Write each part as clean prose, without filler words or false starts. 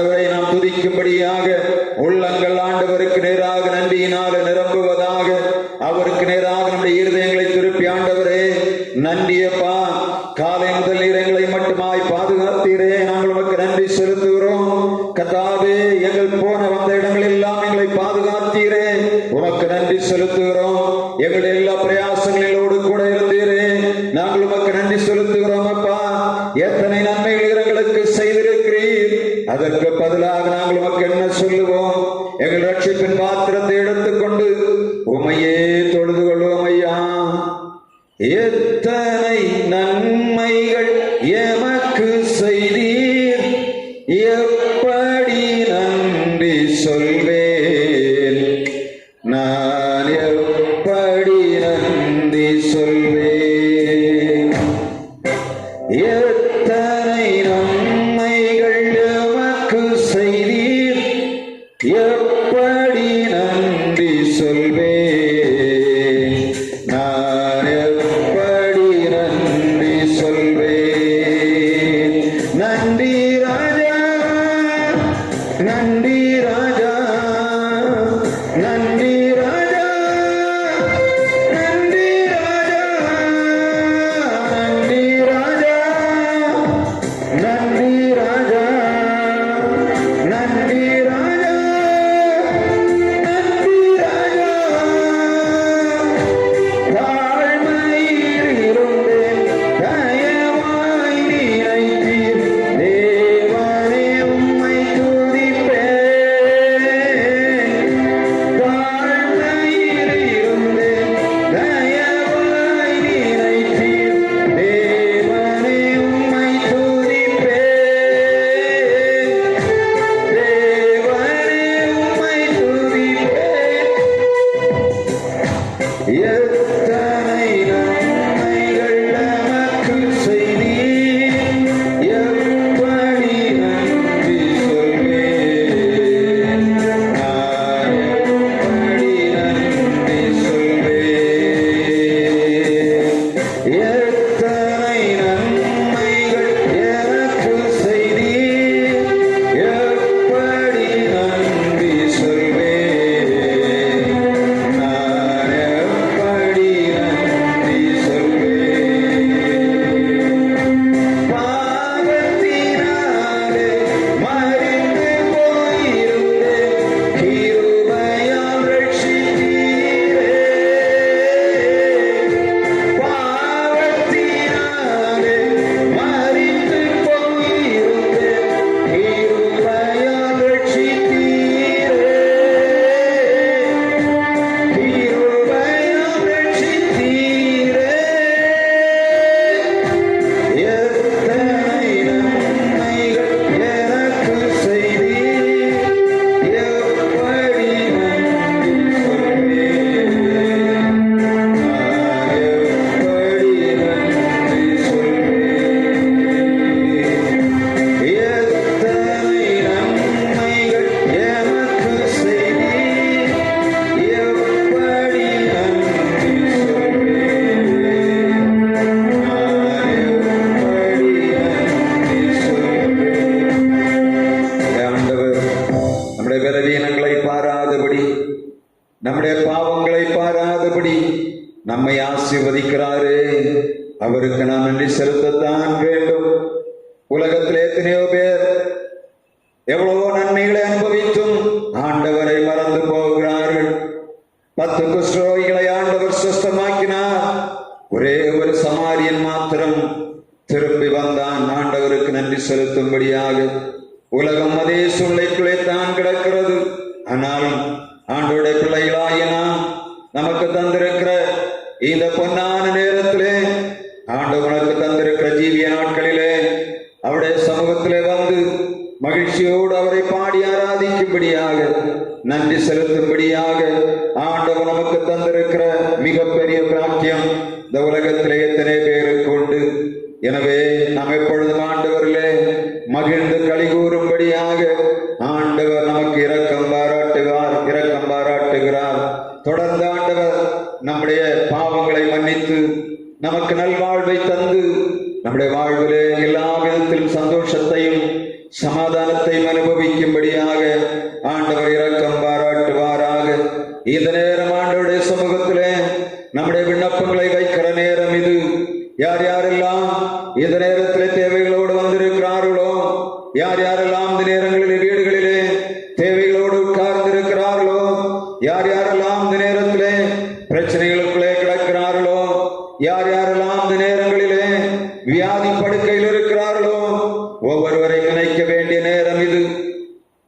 ஆண்டவரை நாம் துதிக்கும்படியாக உள்ளங்கள் ஆண்டவருக்கு நேராக நன்றியினால் நிரம்புவதாக. அவருக்கு நேராக நம்முடைய இருதயங்களை திருப்பி, ஆண்டவரே நன்றியப்பா, காலை முதல் இரங்களை மட்டுமாய் பாதுகாத்தீரே, நாங்கள் உமக்கு நன்றி செலுத்துகிறோம். கர்த்தாவே, எங்கள் போன வந்த இடங்கள் எல்லாம் எங்களை பாதுகாத்தீரே, உமக்கு நன்றி செலுத்துகிறோம். எங்களுடைய எல்லா பிரயாசங்களோடு கூட இருந்தீரே, நாங்கள் உமக்கு நன்றி செலுத்துகிறோம். அப்பா, எத்தனை நன்மைகள் எங்களுக்கு செய்திருக்கிறீர், அதற்கு பதிலாக நாங்கள் உமக்கு என்ன சொல்லுவோம்? எங்கள் ரட்சிப்பின் பாத்திரத்தை எடுத்துக்கொண்டு உமையே தொழுது கொள்வோம் ஐயா. எத்தனை நன்மைகள் எமக்கு செய்தீர், எப்படி நன்றி சொல்வேன், நான் எப்படி நன்றி சொல்வேன்? எத்தனை நன்மைகள் எமக்கு செய்தீர், எப்படி நன்றி சொல்வேன், நான் எப்படி நன்றி சொல்வேன்? நன்றி ராஜா, நன்றி ராஜா, நன்றி ராஜா, நன்றி ராஜா, நன்றி ராஜா, நன்றி ராஜா, நன்றி ராஜா, நன்றி ராஜா. தாழ்மையில் இருந்தேன், தயவாய் நினைத்தீர், தேவனே உம்மை துதிப்பேன். தாழ்மையில் இருந்தேன், தயவாய் நினைத்தீர், தேவனே உம்மை துதிப்பேன். தேவனே உம்மை துதிப்பேன். எத்தனை நன்மைகள் நமக்கு செய்தீர், எப்படி நன்றி சொல்வேன், நான் எப்படி நன்றி சொல்வேன்? எத்தனை நன்மைகள் எனக்கு செய்தீர், எப்படி நன்றி சொல்வேன், நான் எப்படி நன்றி சொல்வேன்? பாவத்தினாலே மரித்து போயிருந்தேன், கிருபையால் ரட்சித்தீரே. பாவத்தினாலே மரித்து போயிருந்தேன், கிருபையால் ரட்சித்தீரே. கிருபையால் ரட்சித்தீரே. எத்தனை நன்மைகள் எனக்கு செய்தீர், எப்படி நன்றி சொல்வேன், நான் எப்படி நன்றி சொல்வேன்? எத்தனை நன்மைகள் எனக்கு செய்தீர், எப்படி நன்றி சொல்வேன், நான் எப்படி நன்றி சொல்வேன்? ஆண்டவர் நம்முடைய பலவீனங்களை பாராதபடி, நம்முடைய பாவங்களை பாராதபடி நம்மை ஆசீர்வதிக்கிறாரே, அவருக்கு நாம் நன்றி செலுத்தத்தான் வேண்டும். உலகத்தில் எத்தனையோ பேர் எவ்வளவோ நன்மைகளை அனுபவித்தும் ஆண்டவரை மறந்து போகிறார்கள். 10 குஷ்டரோகிகளை ஆண்டவர் சுஸ்தமாக்கினார். ஒரே ஒரு சமாரியன் மாத்திரம் திரும்பி வந்தான் ஆண்டவருக்கு நன்றி செலுத்தும்படியாக. உலகம் அதே சூழ்நிலைக்குள்ளே தான் கிடக்கிறது. ஆனாலும் ஆண்டவருடைய பிள்ளைகளாகிய நாம் நமக்கு தந்திருக்கிற இந்த பொன்னான நேரத்திலே, ஆண்டவனுக்கு தந்திருக்கிற ஜீவிய நாட்களிலே அவருடைய சமூகத்திலே வந்து மகிழ்ச்சியோடு அவரை பாடி ஆராதிக்கும்படியாக, நன்றி செலுத்தும்படியாக ஆண்டவர் நமக்கு தந்திருக்கிற மிகப்பெரிய பிராக்கியம் இந்த உலகத்திலே எத்தனை பேருக்கு உண்டு. எனவே நாம் எப்பொழுதும் ஆண்டவரிலே மகிழ்ந்து களி கூறும்படியாக ஆண்டவர் நமக்கு இரக்கம் பாராட்டுகிறார். தொடர்ந்து ஆண்டவர் நம்முடைய பாவங்களை மன்னித்து நமக்கு நல்வாழ்வை தந்து நம்முடைய வாழ்விலே எல்லா விதத்திலும் சந்தோஷத்தையும் சமாதானத்தையும் அனுபவிக்கும்படியாக ஆண்டவர் இரக்கம் பாராட்டுவாராக. இந்த நேரம் ஆண்டவருடைய சமூகத்திலே நம்முடைய விண்ணப்பங்களை வைக்கிற நேரம் இது. யார் யாரெல்லாம் இந்த நேரத்திலே தேவைகளோடு வந்திருக்கிறார்களோ, யார் யாரெல்லாம் இந்த நேரங்களிலே வீடுகளிலே தேவைகளோடு உட்கார்ந்திருக்கிறார்களோ, யார் யாரெல்லாம் இந்த நேரத்திலே பிரச்சனைகளுக்குள்ளே கிடக்கிறார்களோ, யார் யாரெல்லாம் இந்த நேரங்களிலே வியாதி படுக்கையில் இருக்கிறார்களோ, ஒவ்வொருவரை நினைக்க வேண்டிய நேரம் இது.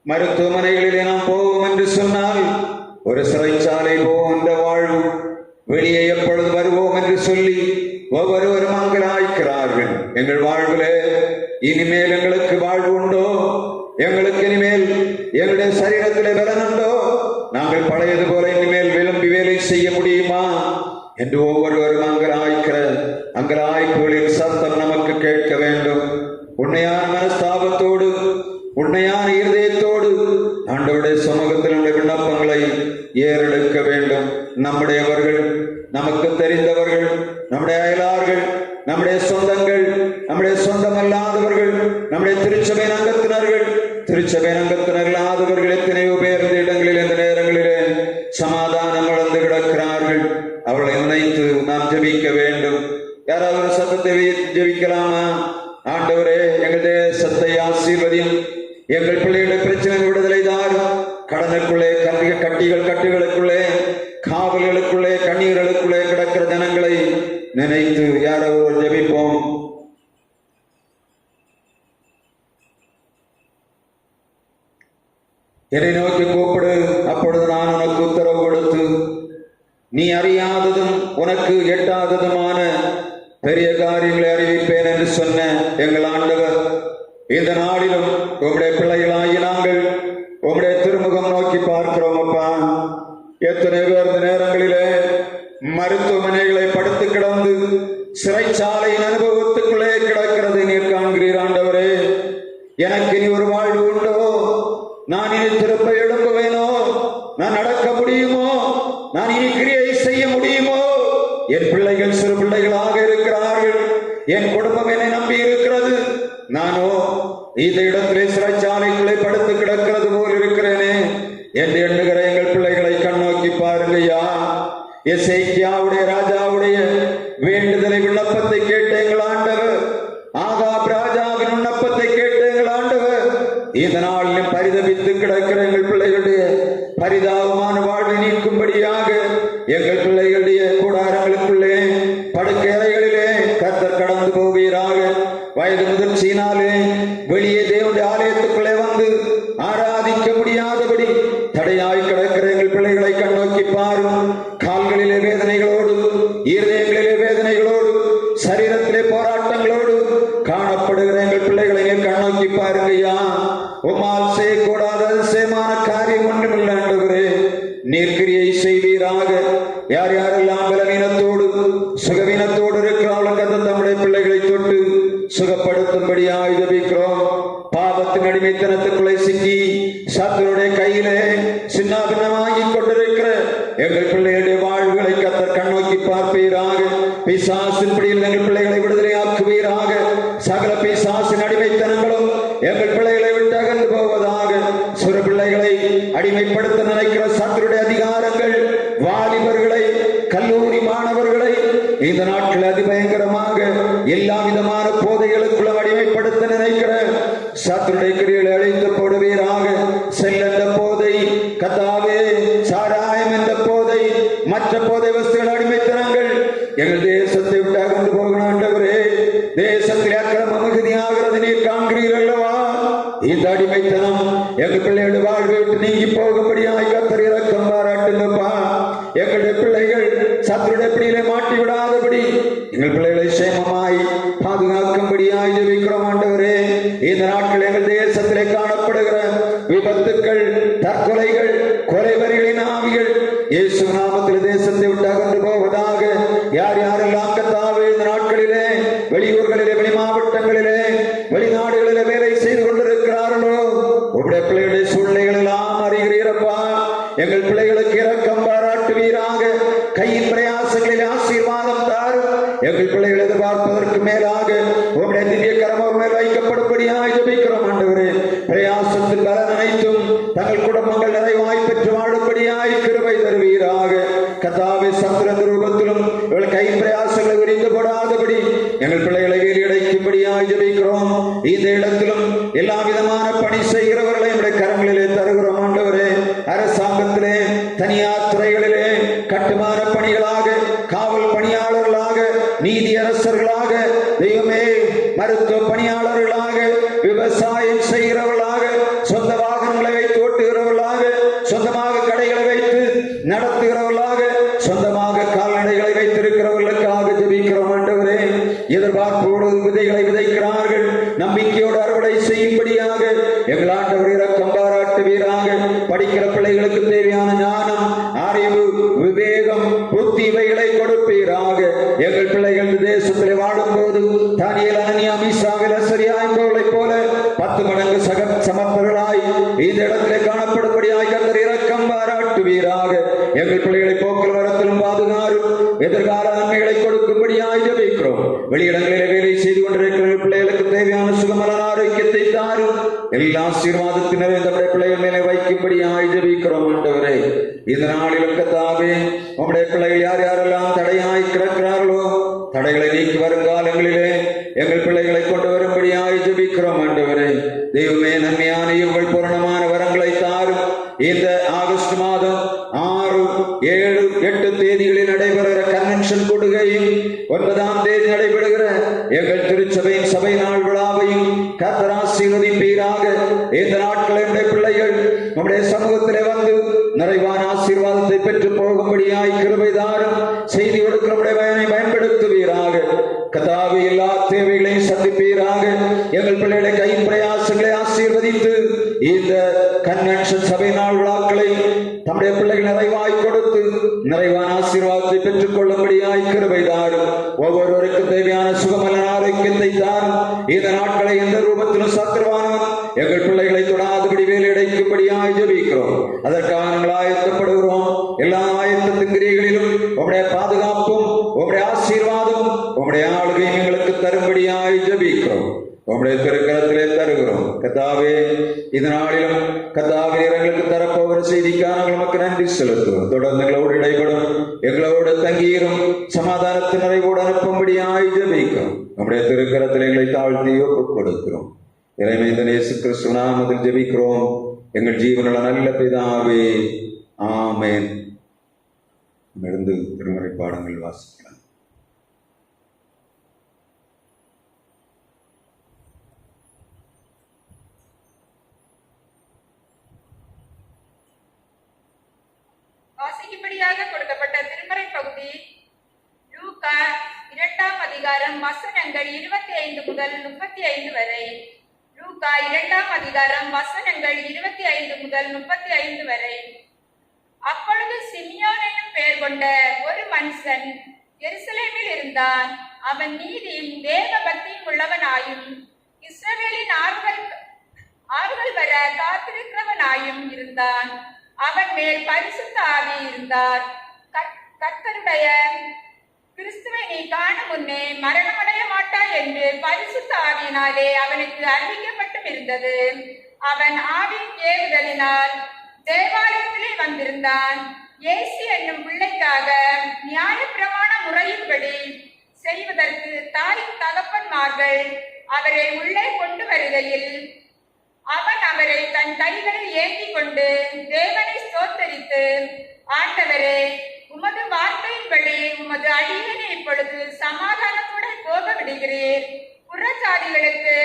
மருத்துவமனைகளிலே நாம் போவோம் என்று சொன்னால் ஒரு சிறைச்சாலை போகின்ற வாழ்வு, வெளியே எப்பொழுது வருவோம் என்று சொல்லி ஒவ்வொருவரும் அங்கலாய்க்கிறார்கள். எங்கள் வாழ்விலே இனிமேல் எங்களுக்கு வாழ்வு உண்டோ? எங்களுக்கு இனிமேல் எங்களுடைய சரீரத்திலே பலன் உண்டோ? நாங்கள் பழையது போல இனிமேல் விளம்பி வேலை செய்ய முடியுமா என்று ஒவ்வொருவரும் அங்கலாய்ப்புகளின் சத்தம் நமக்கு கேட்க வேண்டும். உண்மையான மனஸ்தாபத்தோடு, உண்மையான இருதயத்தோடு ஆண்டவருடைய சமூகத்தில் உள்ள விண்ணப்பங்களை ஏறெடுக்க வேண்டும். நம்முடையவர்கள், நமக்கு தெரிந்தவர்கள், நம்முடைய அயலார்கள், நம்முடைய சொந்தங்கள், நம்முடைய சொந்தமல்லாதவர்கள், நம்முடைய திருச்சபையின் அங்கத்தினர்கள், திருச்சபையின் அங்கத்தினர் இல்லாதவர்கள் எத்தனையோ பேர் இந்த இடங்களில், இந்த நேரங்களிலே சமாதானம் வளர்ந்து கிடக்கிறார்கள். அவளை நினைத்து நாம் ஜெபிக்க வேண்டும். யாராவது ஒரு சத்தத்தை ஜெபிக்கலாமா? ஆண்டவரே, எங்கள் தேசத்தை ஆசீர்வதியும், எங்கள் பிள்ளைகளுடைய பிரச்சனை விடுதலை தாரும். கடனுக்குள்ளே, கட்டுகளுக்குள்ளே, காவல்களுக்குள்ளே, கண்ணீர்களுக்குள்ளே கிடக்கிற ஜனங்களை நினைத்து யாராவது ஜெபிப்போம். என்னை நோக்கி கூப்பிடு, அப்பொழுது நான் உனக்கு உத்தரவு கொடுத்து நீ அறியாததும் உனக்கு எட்டாததுமான பெரிய காரியங்களை அறிவிப்பேன் என்று சொன்ன எங்கள் ஆண்டவர், இந்த நாளிலும் உங்களுடைய பிள்ளைகளாகி நாங்கள் உங்களுடைய திருமுகம் நோக்கி பார்க்கிறோம். அப்பா, எத்தனை பேர் இந்த நேரங்களிலே மருத்துவமனைகளை படுத்து கிடந்து சிறைச்சாலையின் அனுபவத்துக்குள்ளே கிடக்கிறது நீர் காண்கிறீர். ஆண்டவரே, எனக்கு இனி ஒரு வாழ்வு உண்டோ? நான் இனி திருப்ப எழும்புவேனோ? நான் நடக்க முடியுமோ? நான் இனி கிரியை செய்ய முடியுமோ? என் பிள்ளைகள் சிறு பிள்ளைகளாக இருக்கிறார்கள், என் குடும்பம் என்னை நம்பி இருக்கிறது. நானோ இந்த இடத்திலே சிறைச்சாலைக்குள்ளே படுத்து கிடக்கிறது போல் இருக்கிறேனே என்று எண்ணுகிற எங்கள் பிள்ளைகளை கண்ணோக்கி பாருங்கய்யா. எசேக்கியாவுடைய ராஜாவுடைய வேண்டுதலை, விண்ணப்பத்தை கேட்ட எங்கள் ஆண்டவர், ஆகாப் ராஜாவின் விண்ணப்பத்தை கேட்ட எங்கள் ஆண்டவர், இந்த நாளிலும் பரிதபித்து கிடக்கிற எங்கள் பிள்ளைகளுடைய பரிதாபமான வாழ்வை நீக்கும்படியாக எங்கள் பிள்ளைகளுடைய கூடாரங்களுக்குள்ளே, படுக்கை அறைகளிலே கர்த்தர் கடந்து போவீராக. வயது முதிர்ச்சியினாலே வெளியே தேவனுடைய ஆலயத்துக்குள்ளே வந்து ஆராதிக்க முடியாதபடி தடையாய் கிடக்கிற எங்கள் பிள்ளைகளை கண்ணோக்கி பாரும். கால்களிலே வேதனைகளோடு, இருதயங்களிலே வேதனைகளோடு, சரீரத்திலே போராட்டங்களோடு காணப்படுகிற எங்கள் பிள்ளைகளை கண்ணோக்கி பாருங்கய்யா. உம்மால் செய்யக்கூடாத அதிசயமான காரியம் ஒன்றுமில்லை ஆண்டவரே, நீர் கிரியை செய்வீராக. யார் யாரெல்லாம் பலவீனத்தோடு, சுகவீனத்தோடு இருக்கிறார்கள் கர்த்தர் நம்முடைய பிள்ளைகளை தொட்டு சுகப்படுத்தும்படியாய் ஜெபிக்கிறோம். பாவத்தின் அடிமைத்தனத்துக்குள்ளே சிக்கி சத்துருடைய கையிலே சின்னாபின்னமாகி கொண்டிருக்கிற எங்கள் பிள்ளைகளுடைய வாழ்வுகளை கர்த்தர் கண்ணோக்கி பார்ப்பீராக. பிசாசின் பிடியில் எங்கள் பிள்ளைகளை விடுதலை ஆக்குவீராக. சகல பிசாசின் அடிமைத்தனங்களும் எங்கள் பிள்ளைகளை விட்டு அகன்று போவதாக. சிறு பிள்ளைகளை அடிமைப்படுத்த நினைக்கிற சத்துருடைய அதிகாரங்கள் வாலிபர்களை, கல்லூரி மாணவர்களை இந்த நாட்கள் அதிபயங்கரமாக எல்லா விதமான போதைகளுக்குள்ள அடிமைப்படுத்த நினைக்கிற சத்துருடைய கிரிகளை அழைத்து போடுவீராக. செல்லென்ற போதை, கத்தாவே, சாராயம் என்ற போதை, மற்ற போதை வஸ்துகள் அடிமைத்தனங்கள் எங்கள் தேசத்தை விட்டு அகன்று போகணும் ஆண்டவரே. தேசத்தில் அக்கிரமம் மிகுதியாகிறது நீர் காண்கிறீர்கள் அல்லவா? இந்த அடிமைத்தனம் எங்கள் பிள்ளைகளுடைய வாழ்வை விட்டு நீங்கி போகும்படியாய் கர்த்தர் இரக்கம் பாராட்டுங்கப்பா. எங்களுடைய பிள்ளைகள் சத்துருடைய பிடியிலே மாட்டி விடாதபடி எங்கள் பிள்ளைகளை சேமமாய் பாதுகாக்கும்படியாய் ஜெபிக்கிறோம் ஆண்டவரே. இந்த நாட்கள் எங்கள் தேசத்திலே காணப்படுகிற விபத்துக்கள், தற்கொலைகள், கொலைவரிகளின் ஆவிகள் இயேசு நாமத்தில் தேசத்தை விட்டு அகன்று போவதாக. யார் யாரெல்லாம் கர்த்தாவே இந்த நாட்களிலே வெளியூர்களிலே, வெளி மாவட்டங்களிலே, வெளிநாடுகளிலே வேலை செய்து கொண்டிருக்கிறார்களோ, உங்களுடைய பிள்ளைகளுடைய சூழ்நிலைகள் எல்லாம் அறிகிறீரப்பா. எங்கள் பிள்ளைகளுக்கு இரக்கம் பாராட்டுவீராக. கையின் பிரயாசங்களில் ஆசீர்வாதம் தாரும். எங்கள் பிள்ளைகள் எதிர்பார்ப்பதற்கு மேலாக உங்களுடைய திவ்ய கரம் மேல் வைக்கப்படும்படியாக ஜெபிக்கிறோம் ஆண்டவரே. பிரயாசத்தின் செய்யும் பலன் அனைத்தும் தங்கள் குடும்பங்கள் நிறைவாய் பெற்று வாழும்படியாய் கிருபை தருவீராக. கர்த்தாவே, சந்திரன் ரூபத்திலும் இவள் கை பிரயாசங்களை விரிந்து போடாதபடி எங்கள் பிள்ளைகளை வேலையடைக்கும்படியாய் ஜெபிக்கிறோம். இந்த இடத்திலும் எல்லா விதமான பணி செய்கிறவர்களை நம்முடைய கரங்களிலே தருகிறோம். ஆண்டவரே, அரசாங்கத்திலே, தனியார் துறைகளிலே, கட்டுமான பணிகளாக, காவல் பணியாளர்களாக, நீதி அரசர்களாக, தெய்வமே, மருத்துவ பணியாளர்களாக, விவசாயம் செய்கிறவர்களாக, சொந்த வாகனங்களை வைத்து ஓட்டுகிறவர்களாக, சொந்தமாக கடைகளை வைத்து நடத்துகிறவர்களாக, சொந்தமாக கால்நடைகளை வைத்திருக்கிறவர்களுக்காக ஜெபிக்கிறோம். ஆண்டவரே, எதிர்பார்ப்போடு விதைகளை விதைக்கிறார்கள், நம்பிக்கையோடு அறுவடை செய்யும்படியாக எங்கள் ஆண்டவர் இரக்கம் பாராட்டுவீராக. படிக்கிற பிள்ளைகளுக்கு தேவையான ஞானம், அறிவு, விவேகம், புத்தி இவைகளை கொடுப்பீராக. எங்கள் பிள்ளைகள் தேசத்தில் வாழும் போது தானியேல், அனனியா, மீசாவேல், அசரியா என்பவர்களைப் போல 10 மடங்கு சமர்த்தர்களாய் இந்த இடத்திலே காணப்படும்படியாய் கர்த்தர் இரக்கம் பாராட்டுவீராக. எங்கள் பிள்ளைகளை போக்கல் வரத்திலும் பாதுகாரும் எதிர்கால நன்மைகளை கொடுக்கும்படியாய் ஜெபிக்கிறோம். வெளியிடங்களிலே வேலை செய்து கொண்டிருக்கிற பிள்ளைகளுக்கு தேவையான சுகமல ஆரோக்கியத்தை தாரும். எல்லா ஆசீர்வாதத்தினரை நம்முடைய பிள்ளைகள் மேலே வைக்கும்படியாய் ஜெபிக்கிறோம். ஆண்டவரே, இந்த நாளிலும் கர்த்தாவே, உம்முடைய பிள்ளைகள் யார் யாரெல்லாம் தடையாய் கிடக்கிறார்களோ தடைகளை நீக்கி வருங்காலங்களிலே எங்கள் பிள்ளைகளை கொண்டு வரும்படியாய் ஜெபிக்கிறோம். ஆண்டவரே, தெய்வமே, நன்மையான உங்கள் பூரணமான வரங்களை தாரும். இந்த ஆகஸ்ட் மாதம் 6, 7, 8 தேதிகளில் நடைபெறுகிற கன்வென்ஷன் கூடுகையும் 9ஆம் தேதி நடைபெறுகிற எங்கள் திருச்சபையின் சபை நாள் விழாவையும் கர்த்தர் ஆசீர்வதிப்பீராக. இந்த நாட்களில் பிள்ளைகள் நம்முடைய சமூகத்திலே வந்து நிறைவான ஆசீர்வாதத்தை பெற்று போகும்படியாய் கிருபை தாரும். செய்தி கொடுக்கிறவருடைய பயனை பயன்படுத்துவீராக. கர்த்தாவே, எல்லா தேவைகளையும் சந்திப்பீராக. எங்கள் பிள்ளைகளை கை பிரயாசங்களை ஆசீர்வதித்து இந்த கன்வென்ஷன் சபை நாள் விழாக்களை தம்முடைய பிள்ளைகள் நிறைவாய் கொடுத்து நிறைவான ஆசீர்வாதத்தை பெற்றுக் கொள்ளும்படியாய் கிருபை தாரும். ஒவ்வொருவருக்கும் தேவையான சுகமல ஆரோக்கியத்தை தாரும். இந்த நாட்களை எந்த ரூபத்திலும் சத்துருவானவன் எங்கள் பிள்ளைகளை தொடாதபடி வேலையடைக்கும்படியாய் ஜெபிக்கிறோம். அதற்காக நாங்கள் ஆயத்தப்படுகிறோம். எல்லா ஆயத்தத்தின் கிரியைகளிலும் உம்முடைய பாதுகாப்பும், உம்முடைய ஆசீர்வாதம், உம்முடைய ஆளுகையும் எங்களுக்கு தரும்படியாய் ஜெபிக்கிறோம். உம்முடைய திருக்கரத்திலே தருகிறோம். கர்த்தாவே, இந்த நாளிலும் கர்த்தாவே, எங்களுக்கு தரப்போகிற செய்திக்காக நாங்கள் நமக்கு நன்றி செலுத்துவோம். தொடர்ந்து எங்களோடு இடைபடும், எங்களோடு தங்கியிரும், சமாதானத்தின் நிறைவோடு அனுப்பும்படியாய் ஜெபிக்கிறோம். நம்முடைய திருக்கரத்தில் எங்களை தாழ்த்தி ஒப்புக் கொடுக்கிறோம். இறைமைந்த இயேசு கிறிஸ்து நாமத்தில் ஜெபிக்கிறோம் எங்கள் ஜீவனுள்ள நல்ல பிதாவே, ஆமென். இருந்து திருமறை பாடங்கள் வாசிக்கலாம். வாசிக்கும்படியாக கொடுக்கப்பட்ட திருமறை பகுதி லூக்கா 2ஆம் அதிகாரம் வசனங்கள் 25 முதல் 35 வரை. லூக்கா 2ஆம் அதிகாரம் வசனங்கள் 25 முதல் 35 வரை. அப்பொழுது சிமியோன் என்னும் பெயர் கொண்ட ஒரு மனுஷன் எருசலேமில் இருந்தான். அவன் நீதியும் தேவ பக்தியும் உள்ளவனாயும் இஸ்ரவேலின் ஆறுகள் வர காத்திருக்கிறவனாயும் இருந்தான். அவன் மேல் பரிசுத்த ஆவி இருந்தார். கர்த்தருடைய கிறிஸ்துவை நீ காணும் முன்னே மரணமடைய மாட்டாய் என்று பரிசுத்த ஆவியினாலே அவனுக்கு அறிவிக்கப்பட்டும் இருந்தது. அவன் ஆவியின் ஏவுதலினால் தேவாலயத்திலே வந்திருந்தான். இயேசு என்னும் பிள்ளைக்காக நியாயப்பிரமாண முறையின்படி செய்வதற்கு தாய் தகப்பன்மார்கள் அவரை உள்ளே கொண்டு வருகையில் அவன் அவரை தன் கைகளில் ஏந்தி கொண்டு தேவனை ஸ்தோத்தரித்து, ஆண்டவரே, உமது வார்த்தையின்படி உமது அடியேனை இப்பொழுது சமாதானத்துடன் போக விடுகிறீர். புறஜாதிகளுக்கு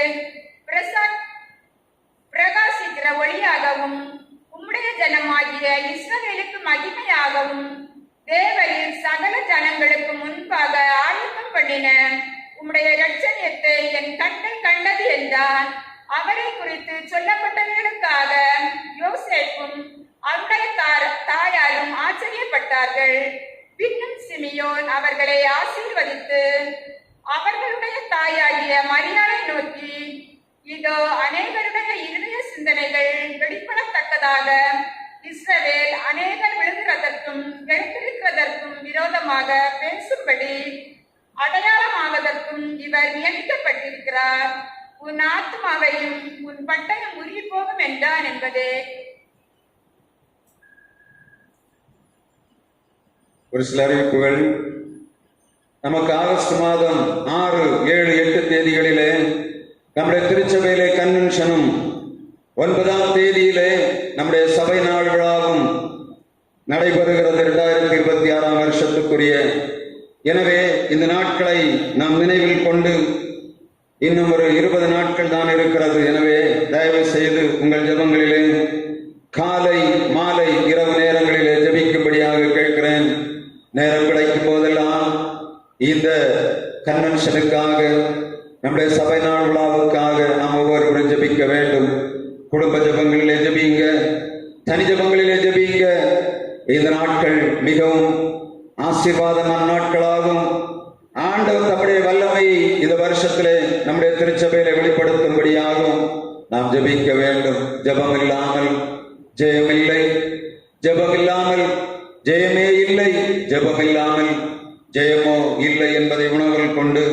பிரகாசிக்கிற ஒளியாகவும் உம்முடைய ஜனமாகிய இஸ்ரவேலுக்கு மகிமையாகவும் தேவரின் சகல ஜனங்களுக்கு முன்பாக ஆயத்தம் பண்ணின உம்முடைய இரட்சணியத்தை என் கண்கள் கண்டது என்றான். அவரை குறித்து சொல்லப்பட்டவர்களுக்காக யோசேப்பும் அவருடைய தாயாரும் ஆச்சரியப்பட்டார்கள். பின்னும் சிமியோன் அவர்களை ஆசீர்வதித்து அவர்களுடைய தாயாகிய மரியாதை நோக்கி, இதோ அநேகருடைய இருதய சிந்தனைகள் வெளிப்படத்தக்கதாக இஸ்ரவேல் அநேகர் விழுகிறதற்கும் எடுத்திருக்கிறதற்கும் விரோதமாக பேசும்படி அடையாளமாவதற்கும் இவர் நியமிக்கப்பட்டிருக்கிறார். உன் ஆத்மாவையும் உன் பட்டயம் உருகி போகும் என்றான் என்பதே. ஒரு சில அறிவிப்புகள். நமக்கு ஆகஸ்ட் மாதம் 6, 7, 8 தேதிகளிலே நம்முடைய திருச்சபையிலே கன்வென்ஷனும், 9ஆம் தேதியிலே நம்முடைய சபை நாள் விழாவும் நடைபெறுகிறது 2026ஆம் வருஷத்துக்குரிய. எனவே இந்த நாட்களை நாம் நினைவில் கொண்டு, இன்னும் ஒரு 20 நாட்கள் தான் இருக்கிறது. எனவே தயவு செய்து உங்கள் ஜெபங்களிலே காலை, மாலை, இரவு நேரங்களிலே ஜெபிக்கும்படியாக கேட்கிறேன். நேரம் கிடைக்கும் போதெல்லாம் இந்த கன்வென்ஷனுக்காக, நம்முடைய சபை நாள் விழாவுக்காக நாம் ஒவ்வொருவரும் ஜெபிக்க வேண்டும். குடும்ப ஜெபங்களிலே ஜெபிங்க, தனி ஜெபங்களிலே ஜெபிங்க. இந்த நாட்கள் மிகவும் ஆசீர்வாதமான நாட்களாகும். ஆண்டவர் தம்முடைய வல்லமை இந்த வருஷத்திலே நம்முடைய திருச்சபையிலே வெளிப்படுத்தும்படியாகும் நாம் ஜெபிக்க வேண்டும். ஜெபம் இல்லாமல் ஜெயமில்லை, ஜெபம் இல்லாமல் ஜெயமே இல்லை, ஜெபம் இல்லாமல் ஜெயமோ இல்லை என்பதை உணர்வில் கொண்டு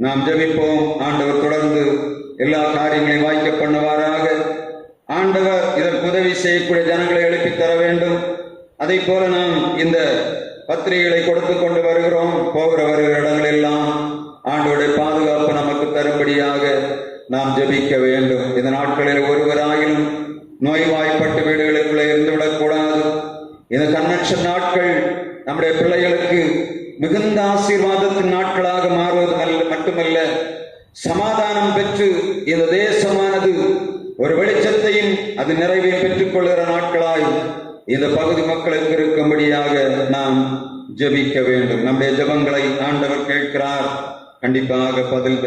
நாம் ஜெபிப்போம். ஆண்டவர் தொடர்ந்து எல்லா காரியங்களையும் வாய்க்க பண்ணுவாராக. ஆண்டவர் இதற்கு உதவி செய்யக்கூடிய ஜனங்களை எழுப்பி தர வேண்டும். அதை போல நாம் இந்த பத்திரிகைகளை கொடுத்து கொண்டு வருகிறோம். வருகிற இடங்களெல்லாம் ஆண்டவருடைய பாதுகாப்பு நமக்கு தரும்படியாக நாம் ஜெபிக்க வேண்டும். இந்த நாட்களில் ஒருவராயினும் நோய்வாய்ப்பட்டு வீடுகளுக்குள்ளே இருந்துவிடக்கூடாது. இந்த கன்வென்ஷன் நாட்கள் நம்முடைய பிள்ளைகளுக்கு மிகுந்த ஆசீர்வாதத்தின் நாட்களாக மாறுவது மட்டுமல்ல, சமாதானம் பெற்று இந்த தேசமானது ஒரு வெளிச்சத்தையும் அது நிறைவையும் பெற்றுக் கொள்கிற நாட்களாய் இந்த பகுதி மக்களுக்கு இருக்கும்படியாக நாம் ஜெபிக்க வேண்டும். நம்முடைய ஜெபங்களை ஆண்டவர் கேட்கிறார். கண்டிப்பாக பதில்